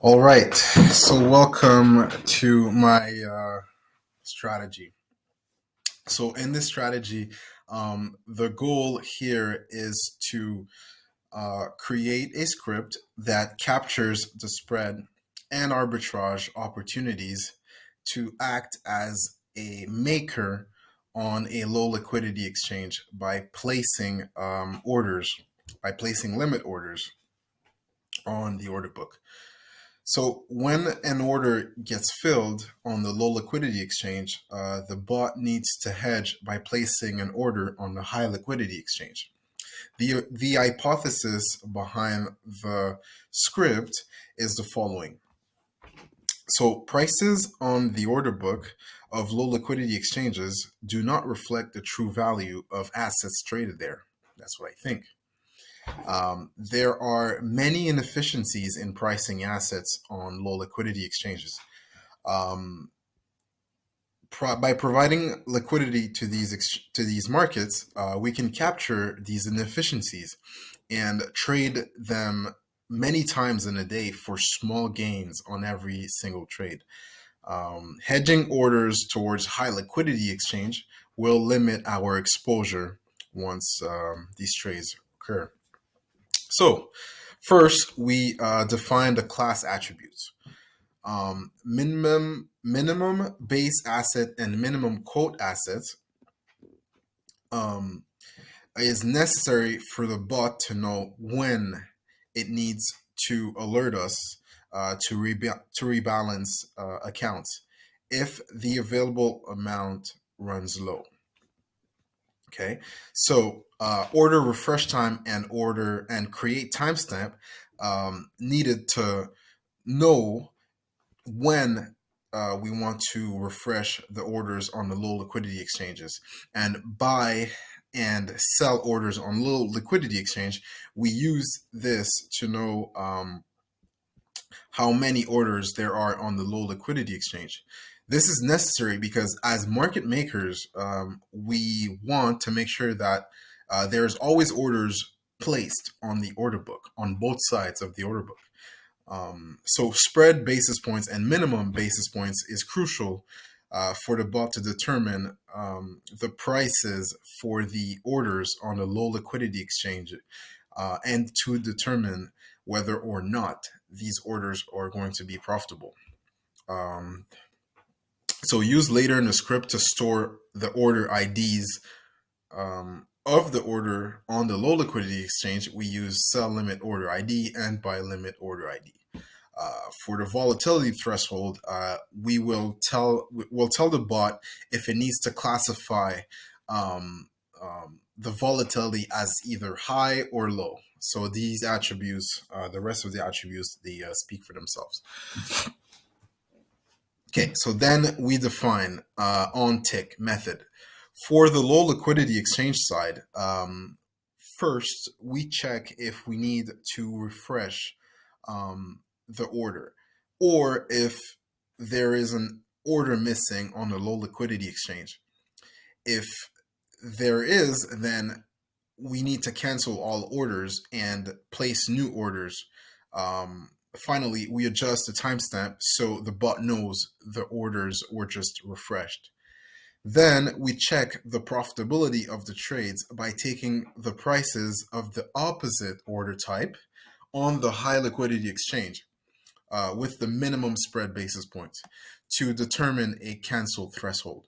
All right. So, welcome to my strategy. So, in this strategy, the goal here is to create a script that captures the spread and arbitrage opportunities to act as a maker on a low liquidity exchange by placing by placing limit orders on the order book. So when an order gets filled on the low liquidity exchange, the bot needs to hedge by placing an order on the high liquidity exchange. The hypothesis behind the script is the following. So prices on the order book of low liquidity exchanges do not reflect the true value of assets traded there. That's what I think. There are many inefficiencies in pricing assets on low liquidity exchanges. Um, by providing liquidity to these markets, we can capture these inefficiencies and trade them many times in a day for small gains on every single trade. Hedging orders towards high liquidity exchange will limit our exposure once these trades occur. So, first, we define the class attributes. Minimum base asset and minimum quote assets um, is necessary for the bot to know when it needs to alert us to rebalance accounts if the available amount runs low. Okay, so order refresh time and order and create timestamp needed to know when we want to refresh the orders on the low liquidity exchanges and buy and sell orders on low liquidity exchange. We use this to know how many orders there are on the low liquidity exchange. This is necessary because as market makers, we want to make sure that there's always orders placed on the order book on both sides of the order book. So spread basis points and minimum basis points is crucial for the bot to determine the prices for the orders on a low liquidity exchange and to determine whether or not these orders are going to be profitable. Um, so use later in the script to store the order IDs of the order on the low liquidity exchange. We use sell limit order ID and buy limit order ID. For the volatility threshold, we'll tell the bot if it needs to classify the volatility as either high or low. So these attributes, the rest of the attributes, they speak for themselves. Okay, so then we define on tick method. For the low liquidity exchange side, first we check if we need to refresh the order or if there is an order missing on the low liquidity exchange. If there is, then we need to cancel all orders and place new orders. Finally, we adjust the timestamp so the bot knows the orders were just refreshed. Then we check the profitability of the trades by taking the prices of the opposite order type on the high liquidity exchange with the minimum spread basis points to determine a cancel threshold.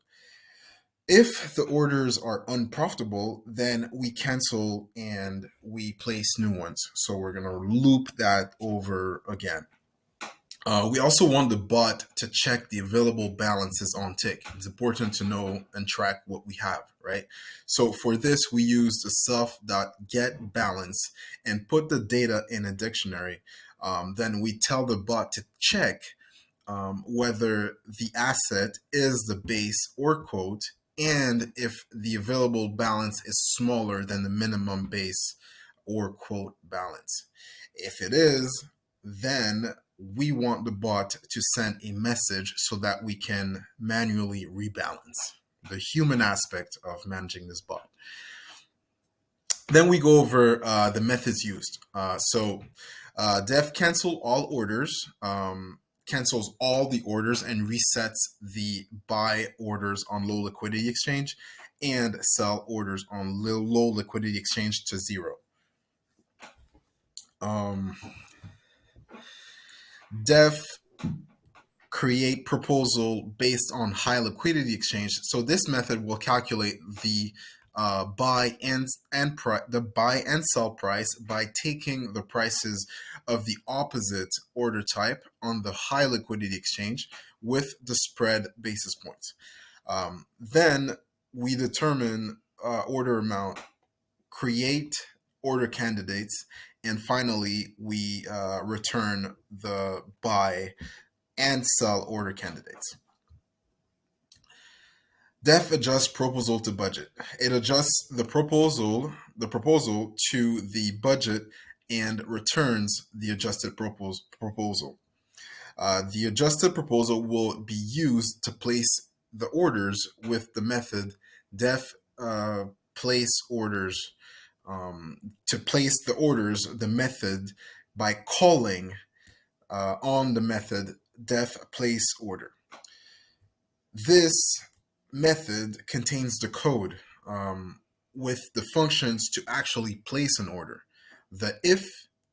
If the orders are unprofitable, then we cancel and we place new ones. So we're going to loop that over again. We also want the bot to check the available balances on tick. It's important to know and track what we have, right? So for this, we use the self.get balance and put the data in a dictionary. Then we tell the bot to check whether the asset is the base or quote and if the available balance is smaller than the minimum base or quote balance. If it is, then we want the bot to send a message so that we can manually rebalance the human aspect of managing this bot. Then we go over the methods used. Def cancel all orders, cancels all the orders and resets the buy orders on low liquidity exchange and sell orders on low liquidity exchange to zero. Def create proposal based on high liquidity exchange. So this method will calculate the buy and sell price by taking the prices of the opposite order type on the high liquidity exchange with the spread basis points. Then we determine order amount, create order candidates, and finally we return the buy and sell order candidates. Def adjusts proposal to budget. It adjusts the proposal to the budget and returns the adjusted proposal. The adjusted proposal will be used to place the orders with the method def place orders. To place the orders, the method by calling on the method def place order. This method contains the code with the functions to actually place an order. The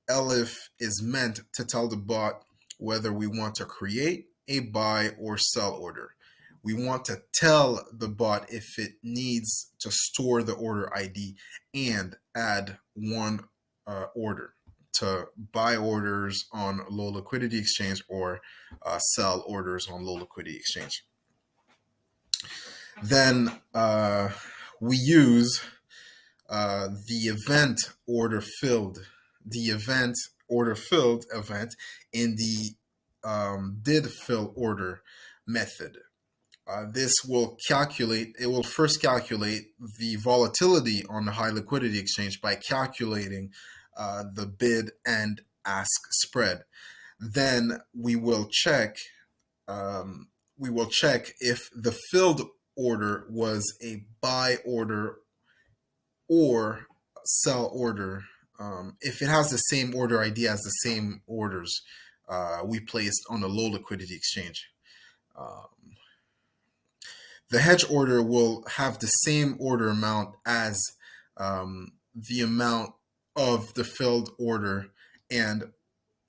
elif is meant to tell the bot whether we want to create a buy or sell order. We want to tell the bot if it needs to store the order ID and add one order to buy orders on low liquidity exchange or sell orders on low liquidity exchange. Then we use the event order filled event in the did fill order method. This will first calculate the volatility on the high liquidity exchange by calculating the bid and ask spread. Then we will check if the filled order was a buy order or sell order. If it has the same order ID as the same orders we placed on a low liquidity exchange. The hedge order will have the same order amount as the amount of the filled order, and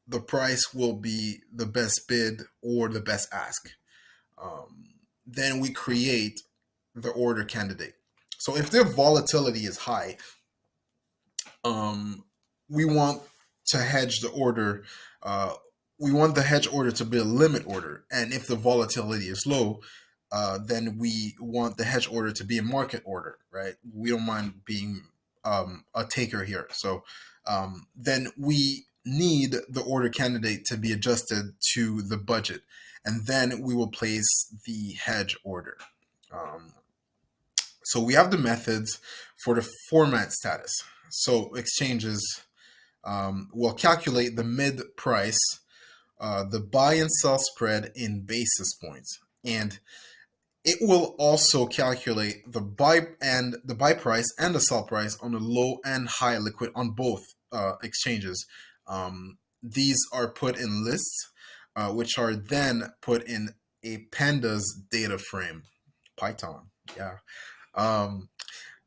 the price will be the best bid or the best ask. Then we create the order candidate. So if their volatility is high, we want to hedge the order. We want the hedge order to be a limit order, and if the volatility is low, then we want the hedge order to be a market order, right? We don't mind being a taker here. So then we need the order candidate to be adjusted to the budget, and then we will place the hedge order. So we have the methods for the format status. So exchanges will calculate the mid price, the buy and sell spread in basis points, and it will also calculate the buy price and the sell price on the low and high liquid on both exchanges. These are put in lists, which are then put in a pandas data frame, Python. Yeah.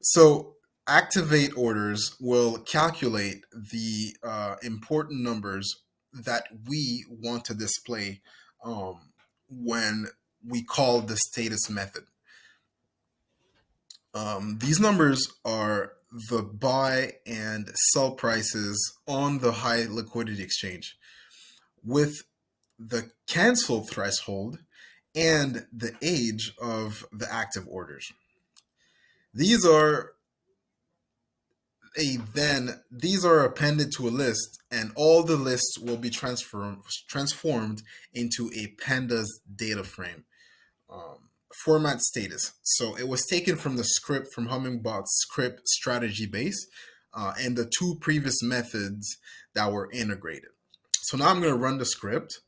So activate orders will calculate the important numbers that we want to display when we call the status method. These numbers are the buy and sell prices on the high liquidity exchange with the cancel threshold and the age of the active orders. These are appended to a list, and all the lists will be transformed into a pandas data frame. Format status. So it was taken from the script from Hummingbot's script strategy base and the two previous methods that were integrated. So now I'm going to run the script.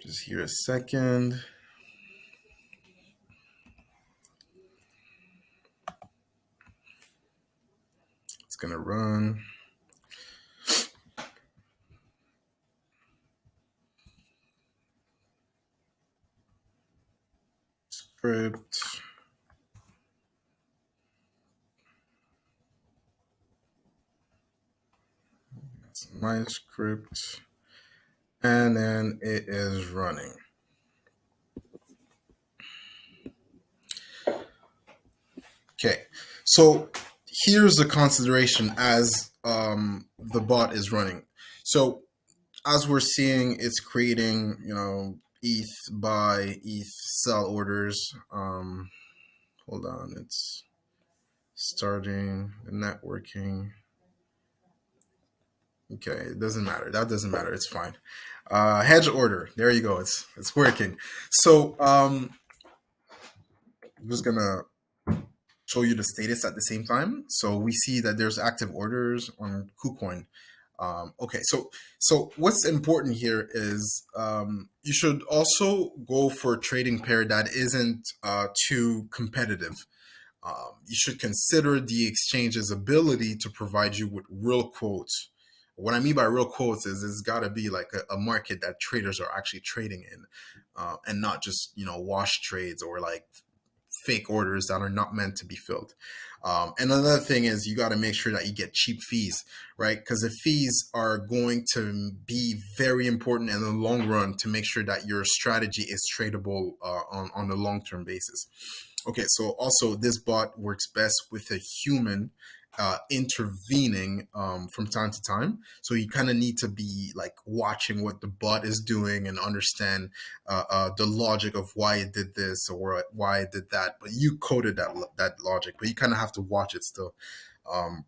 Just here a second. It's gonna run. Script. That's my script. And then it is running. Okay, so here's the consideration as the bot is running. So as we're seeing, it's creating, ETH buy, ETH sell orders. Hold on, it's starting the networking. Okay, it doesn't matter. That doesn't matter. It's fine. Hedge order. There you go. It's working. So I'm just gonna show you the status at the same time. So we see that there's active orders on KuCoin. Okay, so what's important here is you should also go for a trading pair that isn't too competitive. You should consider the exchange's ability to provide you with real quotes. What I mean by real quotes is it's got to be like a market that traders are actually trading in, and not just wash trades or like fake orders that are not meant to be filled. And another thing is you got to make sure that you get cheap fees, right? Because the fees are going to be very important in the long run to make sure that your strategy is tradable on a long-term basis. Okay, so also this bot works best with a human intervening from time to time. So you kind of need to be like watching what the bot is doing and understand the logic of why it did this or why it did that. But you coded that logic, but you kind of have to watch it still. Um,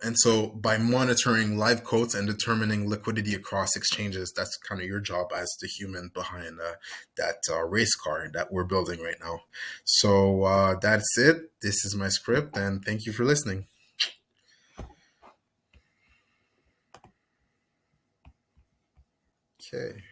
and so by monitoring live quotes and determining liquidity across exchanges, that's kind of your job as the human behind that race car that we're building right now. So that's it. This is my script, and thank you for listening. Okay.